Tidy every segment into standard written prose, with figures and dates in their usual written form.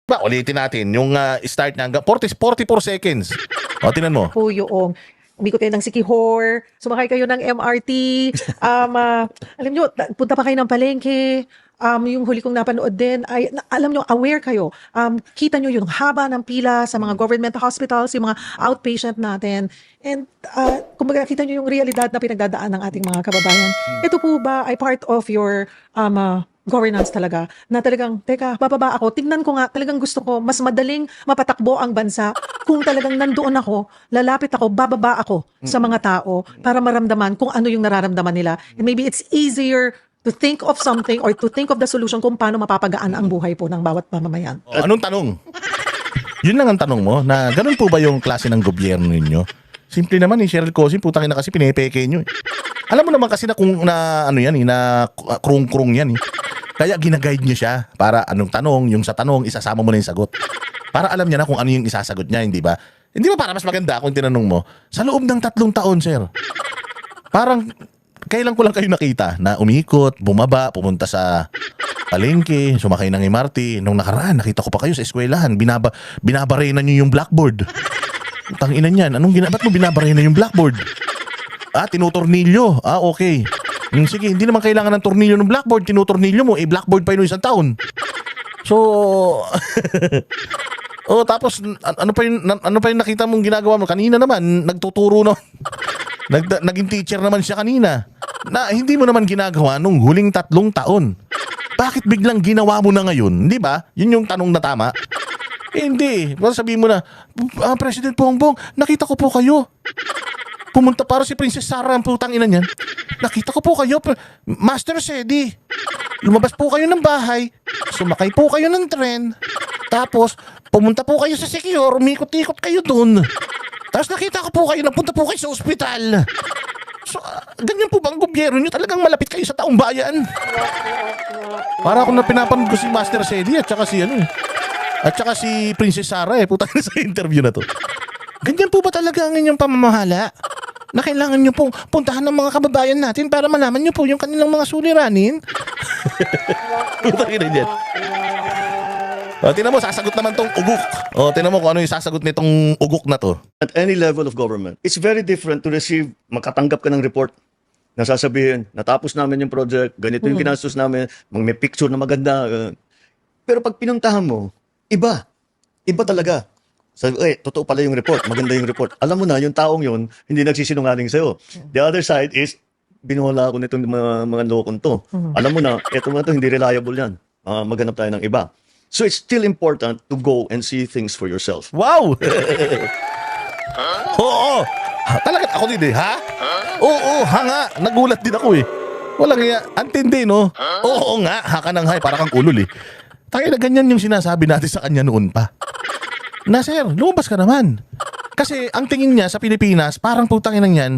Ba, ulitin natin yung start niya hanggang 44 seconds. O, tinan mo. po yung umikot kayo ng Sikihor, sumakay kayo ng MRT, alam nyo, punta pa kayo ng palengke, yung huli kong napanood din, ay, alam nyo, aware kayo, kita nyo yung haba ng pila sa mga government hospitals, yung mga outpatient natin, and kumbaga kita nyo yung realidad na pinagdadaan ng ating mga kababayan. Ito po ba ay part of your governance talaga, na talagang, teka, bababa ako, tignan ko nga, talagang gusto ko, mas madaling mapatakbo ang bansa kung talagang nandoon ako, lalapit ako, bababa ako sa mga tao para maramdaman kung ano yung nararamdaman nila. And maybe it's easier to think of something or to think of the solution kung paano mapapagaan ang buhay po ng bawat mamamayan. O, anong tanong? Yun lang ang tanong mo, na ganun po ba yung klase ng gobyerno ninyo? Simple naman Cheryl Cosin, putangin na kasi pinepeke nyo eh. Alam mo naman kasi na kung na ano yan eh, na krung-krung yan eh. Kaya ginaguide nyo siya para anong tanong, yung sa tanong, isasama mo na yung sagot. Para alam niya na kung ano yung isasagot niya, hindi ba? Hindi ba para mas maganda kung tinanong mo, sa loob ng 3 taon, sir, parang kailan ko lang kayo nakita na umikot, bumaba, pumunta sa palengke, sumakay ng MRT. Nung nakaraan, nakita ko pa kayo sa eskwelahan, binabarena nyo yung blackboard. Tanginan yan, ba't mo binabarena yung blackboard? Tinutornilyo. Okay. Sige, hindi naman kailangan ng tornilyo ng blackboard. Tinutornilyo mo, blackboard pa yun 1 taon. So, tapos, ano pa yung nakita mong ginagawa mo? Kanina naman, nagtuturo na. Naging teacher naman siya kanina. Na hindi mo naman ginagawa nung huling 3 taon. Bakit biglang ginawa mo na ngayon? Hindi ba? Yun yung tanong na tama. Hindi. Basta sabihin mo na, President Bongbong, nakita ko po kayo. Pumunta para si Princess Sarah ang putang ina niyan. Nakita ko po kayo, Master Sedi. Lumabas po kayo ng bahay, sumakay po kayo ng tren, tapos pumunta po kayo sa Sikihor, umikot-ikot kayo dun. Tapos nakita ko po kayo, napunta po kayo sa ospital. So, ganyan po bang gobyerno nyo? Talagang malapit kayo sa taong bayan. Para ako na pinapanood ko si Master Sedi at saka si at saka si Princess Sarah putang ina sa interview na to. Ganyan po ba talaga ang inyong pamamahala? Na kailangan nyo pong puntahan ng mga kababayan natin para malaman nyo po yung kanilang mga suliranin? Putangin na dyan. Tinan mo, sasagot naman tong ugok. Tinan mo kung ano yung sasagot nitong ugok na to. At any level of government, it's very different to receive, makatanggap ka ng report na sasabihin, natapos namin yung project, ganito yung ginastos namin, may picture na maganda. Pero pag pinuntahan mo, iba talaga. Sabi, totoo pala yung report, maganda yung report. Alam mo na, yung taong yun, hindi nagsisinungaling sa'yo. The other side is, binuhala ako nitong mga lokon to. Alam mo na, eto mga to, hindi reliable yan. Maghanap tayo ng iba. So it's still important to go and see things for yourself. Wow! Oo! Talaga ako din ha? Oo, ha nga. Nagulat din ako Walang iya. Antindi, no? Oo nga, ha ka nang hay, para kang ulol Tayo na ganyan yung sinasabi natin sa kanya noon pa. Na sir, lumabas ka naman. Kasi ang tingin niya sa Pilipinas, parang putangin lang yan.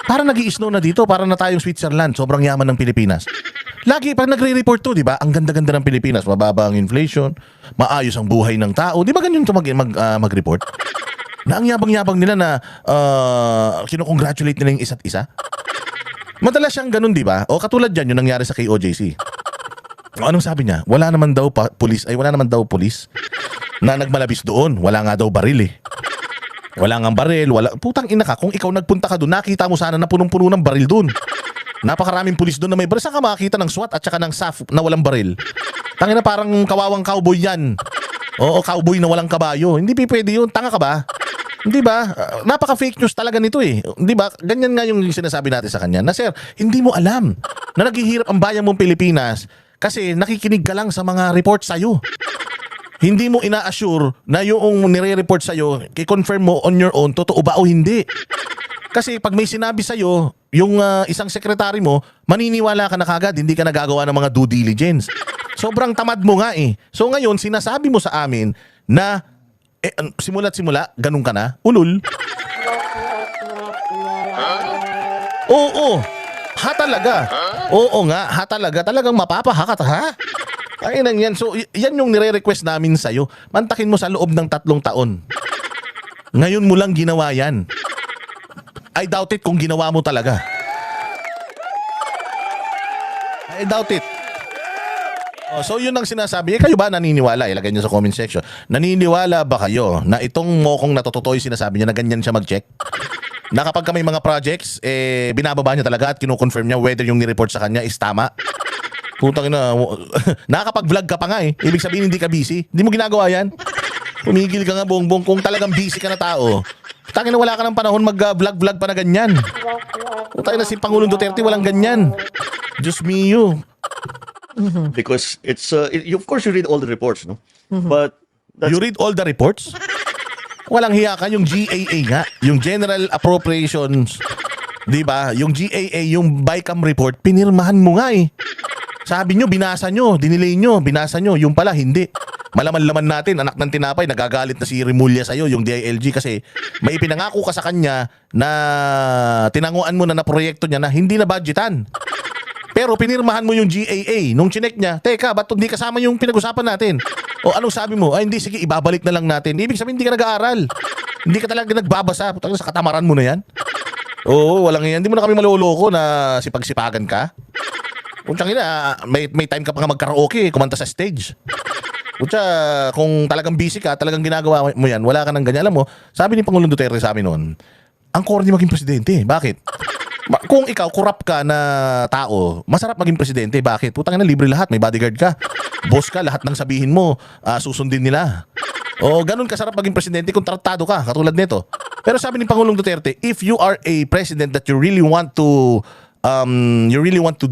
Parang nag-i-snow na dito, parang na tayong Switzerland, sobrang yaman ng Pilipinas. Lagi pag nagre-report to, di ba? Ang ganda-ganda ng Pilipinas, mababa ang inflation, maayos ang buhay ng tao. Di ba ganyan ito mag-report? Na ang yabang-yabang nila na kinukongratulate nila yung isa't isa. Madalas siyang ganun, di ba? O katulad dyan, yung nangyari sa KOJC. Anong sabi niya? Wala naman daw pulis na nagmalabis doon. Wala nga daw baril Wala nga baril. Putang ina ka, kung ikaw nagpunta ka doon, nakita mo sana na punong-puno ng baril doon. Napakaraming pulis doon na may baril. Saan ka makakita ng SWAT at saka ng SAF na walang baril? Tangina, parang kawawang cowboy yan. Oo, cowboy na walang kabayo. Hindi pwede yun. Tanga ka ba? Hindi ba? Napaka-fake news talaga nito Hindi ba? Ganyan nga yung sinasabi natin sa kanya. Na sir, hindi mo alam na naghihirap ang bayan mong Pilipinas kasi nakikinig ka lang sa mga report sa'yo. Hindi mo ina-assure na yung nire-report sa'yo, i-confirm mo on your own, totoo ba o hindi. Kasi pag may sinabi sa'yo, yung isang sekretary mo, maniniwala ka na kagad, hindi ka nagagawa ng mga due diligence. Sobrang tamad mo nga So ngayon, sinasabi mo sa amin na simula't simula, ganun ka na, ulul. Oo. Ha talaga. Oo nga, ha talaga. Talagang mapapahakat ha? Ay nang yan. So yan yung nire-request namin sa'yo. Mantakin mo sa loob ng 3 taon. Ngayon mo lang ginawa yan. I doubt it kung ginawa mo talaga. I doubt it. So yun ang sinasabi. Kayo ba naniniwala? Ilagay nyo sa comment section. Naniniwala ba kayo na itong mokong natututoy sinasabi niya na ganyan siya mag-check? Na kapag may mga projects, binababa niya talaga at kinukonfirm niya whether yung ni-report sa kanya is tama. Putang ina, nakakapag-vlog ka pa nga eh. Ibig sabihin hindi ka busy. Hindi mo ginagawa yan. Pumigil ka nga bongbong kung talagang busy ka na tao. Putang ina, wala ka ng panahon mag-vlog-vlog pa na ganyan. Putang ina, si Pangulong Duterte walang ganyan. Diyos mio. Because it's, of course, you read all the reports, no? But You read all the reports? Walang hiya ka, yung GAA nga, yung General Appropriations, di ba? Yung GAA, yung BICAM report, pinirmahan mo nga eh. Sabi nyo, binasa nyo, dinilay nyo, binasa nyo, yung pala, hindi. Malaman-laman natin, anak ng tinapay, nagagalit na si Remulla sa'yo, yung DILG, kasi may pinangako ka sa kanya na tinanguan mo na proyekto niya na hindi na budgetan. Pero pinirmahan mo yung GAA. Nung chinek niya, teka, ba't hindi kasama yung pinag-usapan natin? O anong sabi mo? Ay hindi, sige, ibabalik na lang natin. Ibig sabihin, hindi ka nag-aaral. Hindi ka talaga nagbabasa. Putang sa katamaran mo na yan. Oo, walang yan. Hindi mo na kami maloloko na sipag-sipagan ka. Puntang ina, may time ka pa nga mag-karaoke, kumanta sa stage. Puntsa, kung talagang busy ka, talagang ginagawa mo yan, wala ka nang ganyan. Alam mo, sabi ni Pangulong Duterte sa amin noon, ang corny maging presidente. Bakit? Kung ikaw, corrupt ka na tao, masarap maging presidente. Bakit? Putang ina, libre lahat. May bodyguard ka. Boss ka, lahat ng sabihin mo, susundin nila. O, ganun kasarap maging presidente kung tratado ka, katulad nito. Pero sabi ni Pangulong Duterte, if you are a president that you really want to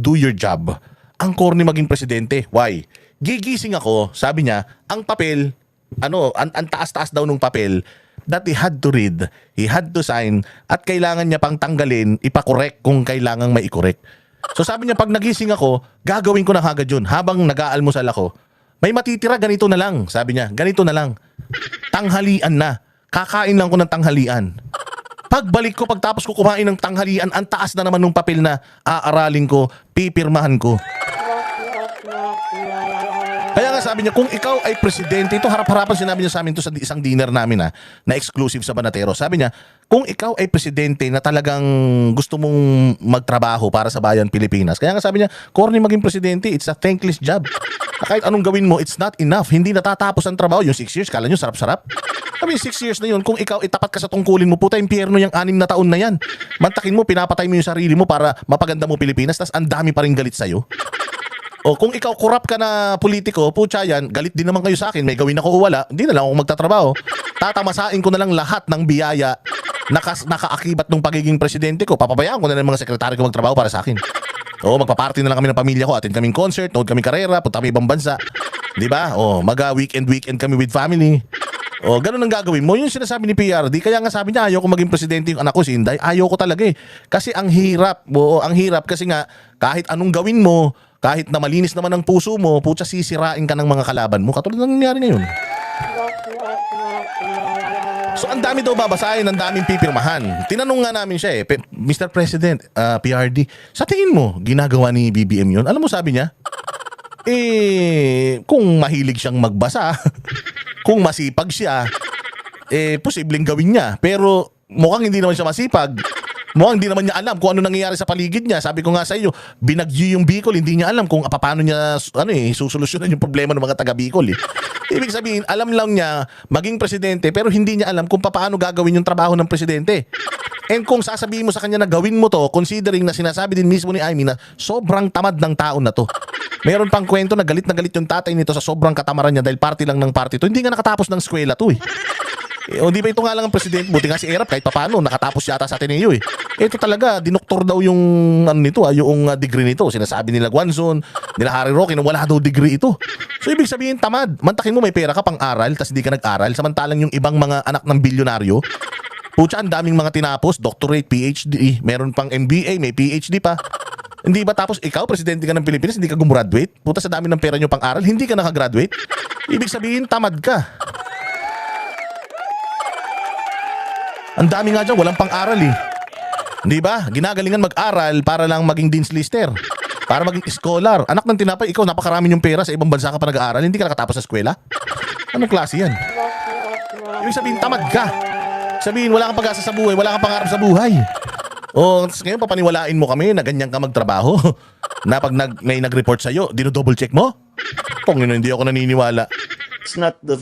do your job, ang corny maging presidente. Why? Gigising ako, sabi niya, ang papel, ang taas-taas daw nung papel, that he had to read, he had to sign, at kailangan niya pang tanggalin, ipakorek kung kailangang mai-correct. So sabi niya, pag nagising ako, gagawin ko na agad yun. Habang nag-aalmusal ako, may matitira, ganito na lang. Sabi niya, ganito na lang. Tanghalian na. Kakain lang ko ng tanghalian. Pagbalik ko, pagtapos ko kumain ng tanghalian, ang taas na naman nung papel na aaralin ko, pipirmahan ko. Kaya nga sabi niya, kung ikaw ay presidente, ito harap-harapan sinabi niya sa amin to sa isang dinner namin na exclusive sa Banatero. Sabi niya, kung ikaw ay presidente na talagang gusto mong magtrabaho para sa bayan Pilipinas, kaya nga sabi niya, corny maging presidente, it's a thankless job. Na kahit anong gawin mo, it's not enough. Hindi natatapos ang trabaho. Yung 6 years, kala nyo sarap-sarap. Sabi 6 years na yun, kung ikaw itapat ka sa tungkulin mo, puta, impyerno yung 6 na taon na yan. Mantakin mo, pinapatay mo yung sarili mo para mapaganda mo Pilipinas, tas ang dami pa rin galit sa'yo. O kung ikaw corrupt ka na politiko, putya yan, galit din naman kayo sa akin, may gawin ako o wala, hindi na lang ako magtatrabaho. Tatamasain ko na lang lahat ng biyaya nakaakibat ng pagiging presidente ko. Papabayaan ko na lang mga sekretary ko magtrabaho para sa akin. O magpa-party na lang kami ng pamilya ko, attend kaming concert, nood kaming karera, punta kami ibang bansa. Di ba? O weekend kami with family. O ganun ang gagawin mo. Yung sinasabi ni PRD, kaya nga sabi niya, ayaw ko maging presidente yung anak ko si Inday. Ayaw ko talaga eh. Kasi ang hirap kasi nga kahit anong gawin mo, kahit na malinis naman ang puso mo, putya sisirain ka ng mga kalaban mo. Katulad ng nangyari ngayon. So ang dami daw babasahin, ang daming pipirmahan. Tinanong nga namin siya Mr. President, PRD, sa tingin mo, ginagawa ni BBM yun? Alam mo sabi niya? Kung mahilig siyang magbasa, kung masipag siya, posibleng gawin niya. Pero mukhang hindi naman siya masipag. Mukhang hindi naman niya alam kung ano nangyayari sa paligid niya. Sabi ko nga sa iyo, binagyo yung Bicol, hindi niya alam kung paano niya susolusyonan yung problema ng mga taga Bicol. Ibig sabihin, alam lang niya maging presidente pero hindi niya alam kung paano gagawin yung trabaho ng presidente. And kung sasabihin mo sa kanya na gawin mo to, considering na sinasabi din mismo ni Amy na sobrang tamad ng taon na to. Meron pang kwento na galit yung tatay nito sa sobrang katamaran niya dahil party lang ng party to. Hindi nga nakatapos ng eskwela to o di ba ito nga lang ang presidente, buti nga si Erap kahit papaano nakatapos yata sa Ateneo Ito talaga dinoktor daw yung yung degree nito. Sinasabi nila Guanzon, nila Harry Roque na wala daw degree ito. So ibig sabihin tamad. Mantakin mo may pera ka pang aral tas hindi ka nag-aral, samantalang yung ibang mga anak ng bilyonaryo, putya ang daming mga tinapos, doctorate, PhD, meron pang MBA, may PhD pa. Hindi ba tapos ikaw presidente ka ng Pilipinas, hindi ka gumraduate? Puta sa dami ng pera nyo pang aral, hindi ka nakagraduate? Ibig sabihin tamad ka. Ang dami nga dyan, walang pang-aral Di ba? Ginagalingan mag-aral para lang maging dean's lister. Para maging scholar. Anak ng tinapay, ikaw napakarami yung pera sa ibang bansa ka pa nag-aaral, hindi ka nakatapos sa eskwela? Anong klase yan? Ibig sabihin, tamad ka. Sabihin, wala kang pag-asa sa buhay, wala kang pangarap sa buhay. O, ngayon papaniwalain mo kami na ganyan ka magtrabaho. Na pag may nag-report sa'yo, dino-double check mo? Panginoon, hindi ako naniniwala. It's not the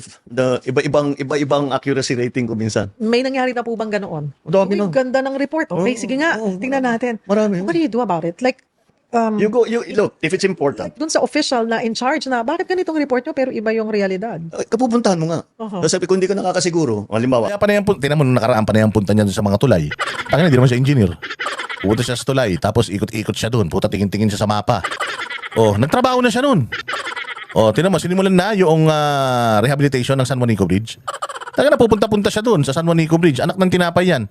iba-ibang accuracy rating ko minsan. May nangyari na po bang ganoon? Dami Uy, na. ganda ng report. Okay, Oo, sige nga. oo, Tingnan natin. Marami. What do you do about it? Like, You look, if it's important, dun sa official na in charge na, bakit ganitong report nyo pero iba yung realidad? kapupuntahan mo nga. Uh-huh. Sabi ko, hindi ka nakakasiguro. Halimbawa, Kaya panay ang punta, tinan mo nung nakaraan panay ang punta niya doon sa mga tulay. Tangina, hindi naman siya engineer. Pupunta siya sa tulay, tapos ikot-ikot siya doon. Puta, tingin-tingin siya sa mapa. Oh, nagtrabaho na siya noon. Oh, tinan mo, sinimulan na yung rehabilitation ng San Juanico Bridge. Talaga na pupunta-punta siya doon sa San Juanico Bridge. Anak ng tinapay yan.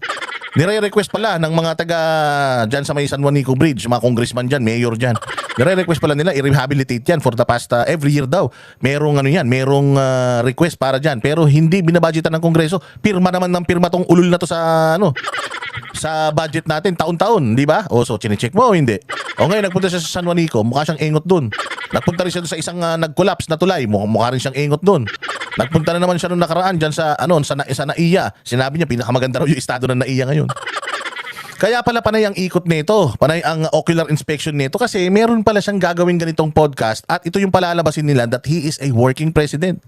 Nire-request pala ng mga taga dyan sa may San Juanico Bridge, mga congressman dyan, mayor dyan. Nire-request pala nila i-rehabilitate yan for the past every year daw. Merong ano yan, merong request para dyan. Pero hindi binabudgetan ng Kongreso. Pirma naman ng pirma tong ulul na to sa ano, sa budget natin taon-taon, di ba? O so chinecheck mo o hindi? O ngayon nagpunta siya sa San Juanico, mukha siyang engot doon. Nagpunta rin siya doon sa isang nag-collapse na tulay, mukha rin siyang engot doon. Nagpunta na naman siya noong nakaraan diyan sa sa NAIA. Sinabi niya pinakamaganda raw yung estado ng NAIA ngayon. Kaya pala panay ang ikot nito, panay ang ocular inspection nito kasi meron pala siyang gagawing ganitong podcast at ito yung palalabasin nila that he is a working president.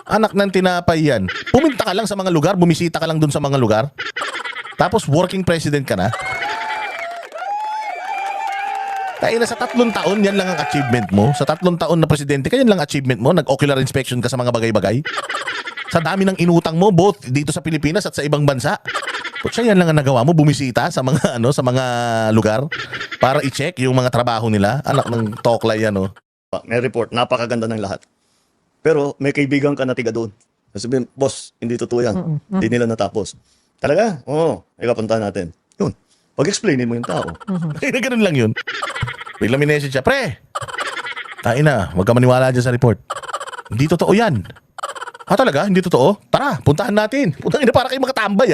Anak ng tinapay yan. Pumunta ka lang sa mga lugar, bumisita ka lang dun sa mga lugar. Tapos working president ka na. Kaya na sa 3 taon, yan lang ang achievement mo. Sa 3 taon na presidente, kaya yan lang achievement mo. Nag-ocular inspection ka sa mga bagay-bagay. Sa dami ng inutang mo, both dito sa Pilipinas at sa ibang bansa. Siya yan lang ang nagawa mo, bumisita sa mga sa mga lugar para i-check yung mga trabaho nila. Anak ng toklay yan, oh. may report, napakaganda ng lahat. Pero may kaibigan ka na tiga doon. Sabihin, boss, hindi totoo yan. Hindi nila natapos. Talaga? Oo. Ikapuntahan natin. Yun. Pag-explainin mo yung tao. Kaya ganun lang yun. Bigla minessage siya, pre, tain na, huwag ka maniwala dyan sa report. Hindi totoo yan. Talaga? Hindi totoo? Tara, puntahan natin. Puntahan na para kayo mga tambay,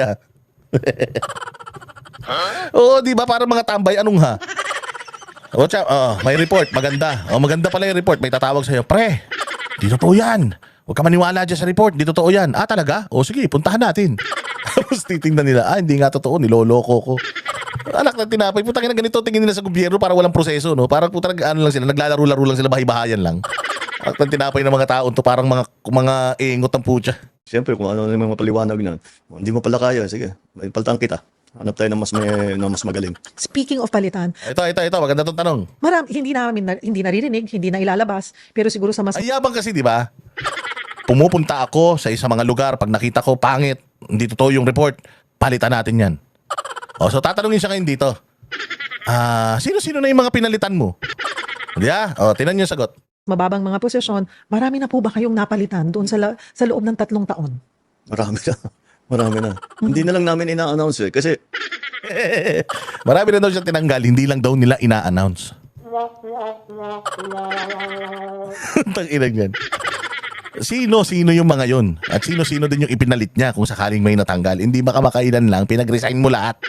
Oo, di ba? Para mga tambay, anong ha? May report, maganda. Maganda pala yung report. May tatawag sa'yo, pre, hindi totoo yan. Huwag ka maniwala dyan sa report, hindi totoo yan. Talaga? Sige, puntahan natin. Tapos titingnan nila, hindi nga totoo, niloloko ko. Anak ng tinapay, putangin na ganito, tingin nila sa gobyerno para walang proseso, no? Parang putang ano lang sila, naglalaro-laro lang sila, bahay-bahayan lang. Anak ng tinapay ng mga tao to, parang mga ingot ng putya. Siyempre, kung ano yung mga paliwanag na, hindi mo pala kaya, sige, paltan kita. Hanap tayo ng mas magaling. Speaking of palitan, Ito, maganda tong tanong. hindi naririnig, hindi na ilalabas, pero siguro sa mas Ay, yabang kasi, di ba? Pumupunta ako sa isang mga lugar, pag nakita ko, pangit, hindi totoo yung report, palitan natin yan. So tatanungin siya ngayon dito. Sino-sino na yung mga pinalitan mo? Hindi tinan niyo yung sagot. mababang mga posisyon, marami na po ba kayong napalitan doon sa loob ng 3 taon? Marami na. Marami na. Hindi na lang namin ina-announce kasi Marami na daw siyang tinanggal, hindi lang daw nila ina-announce. Tanginag yan. Sino yung mga yon? At sino din yung ipinalit niya kung sakaling may natanggal? Hindi ba kamakailan lang, pinag-resign mo lahat?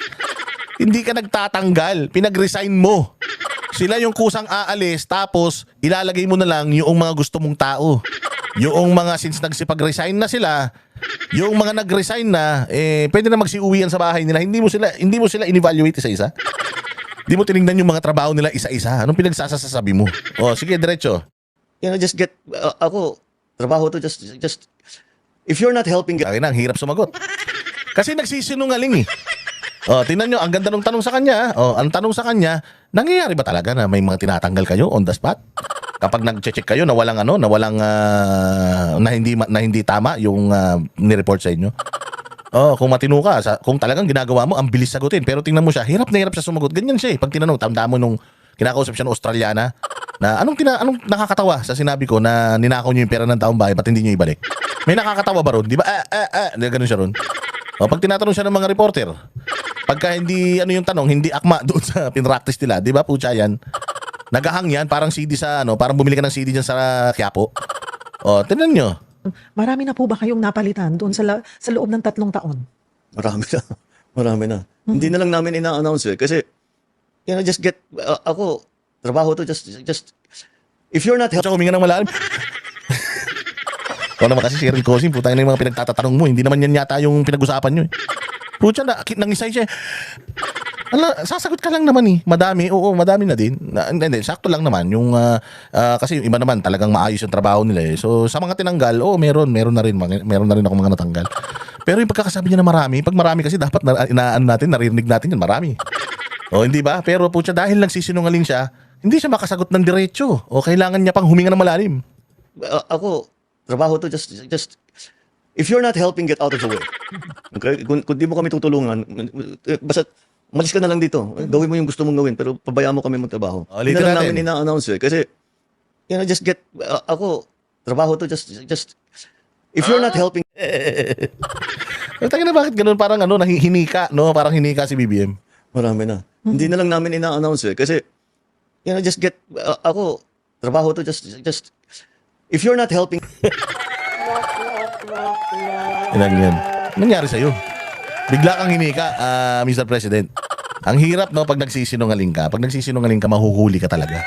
Hindi ka nagtatanggal, pinag-resign mo. Sila yung kusang aalis, tapos ilalagay mo na lang yung mga gusto mong tao. Yung mga since nagsipag-resign na sila, yung mga nag-resign na, pwede na magsiuwian sa bahay nila. Hindi mo sila in-evaluate isa-isa. Hindi mo tinignan yung mga trabaho nila isa-isa. Anong pinagsasasabi mo? Sige, diretso. just get ako trabaho to just if you're not helping Kaya na, ang hirap sumagot. Kasi nagsisinungaling eh. Tingnan nyo, ang ganda ng tanong sa kanya. Ang tanong sa kanya, nangyayari ba talaga na may mga tinatanggal kayo on the spot? Kapag nag-check kayo na walang na hindi tama yung ni-report sa inyo. Kung matino ka, kung talagang ginagawa mo, ang bilis sagutin. Pero tingnan mo siya, hirap na hirap siya sumagot. Ganyan siya eh. Pag tinanong, tanda mo nung kinakausap siya ng Australiana, na anong nakakatawa sa sinabi ko na ninakaw niyo yung pera ng taong bahay, ba't hindi niyo ibalik? May nakakatawa ba ron? Di ba? Ganun siya ron. Pag tinatanong siya ng mga reporter, pagka hindi yung tanong, hindi akma doon sa pinractice nila, di ba pucha yan? Nagahang yan, parang CD sa parang bumili ka ng CD dyan sa Quiapo. Tingnan nyo. Marami na po ba kayong napalitan doon sa loob ng 3 taon? Marami na. Hindi na lang namin ina-announce kasi just get ako trabaho to just if you're not Pucha, huminga ng malalim. Ikaw naman kasi si Eric Cosin, putang na yung mga pinagtatatanong mo. Hindi naman yan yata yung pinag-usapan nyo eh. Pucha, nangisay siya. Sasagot ka lang naman eh. Madami, oo, madami na din. Hindi, sakto lang naman. Yung, kasi yung iba naman talagang maayos yung trabaho nila eh. So sa mga tinanggal, meron na rin ako mga natanggal. Pero yung pagkakasabi niya na marami, pag marami kasi dapat naririnig natin yun, marami. Hindi ba? Pero po siya, dahil nagsisinungaling siya, hindi siya makasagot ng diretso. O kailangan niya pang huminga ng malalim. Ako, trabaho to just if you're not helping, get out of the way. Okay? Kung di mo kami tutulungan, basta malis ka na lang dito. Gawin mo yung gusto mong gawin, pero pabayaan mo kami magtrabaho. Hindi Ulitin na lang natin. namin ina-announce eh. Kasi, just get, ako, trabaho to just if you're not helping, Tayo na bakit ganun? Parang hinika, no? Parang hinika si BBM. marami na. Hindi na lang namin ina-announce eh. Kasi, just get, ako, trabaho to just if you're not helping, Yan. Nangyari sa'yo. Bigla kang hinika, Mr. President. Ang hirap, no, pag nagsisinungaling ka. Pag nagsisinungaling ka, mahuhuli ka talaga.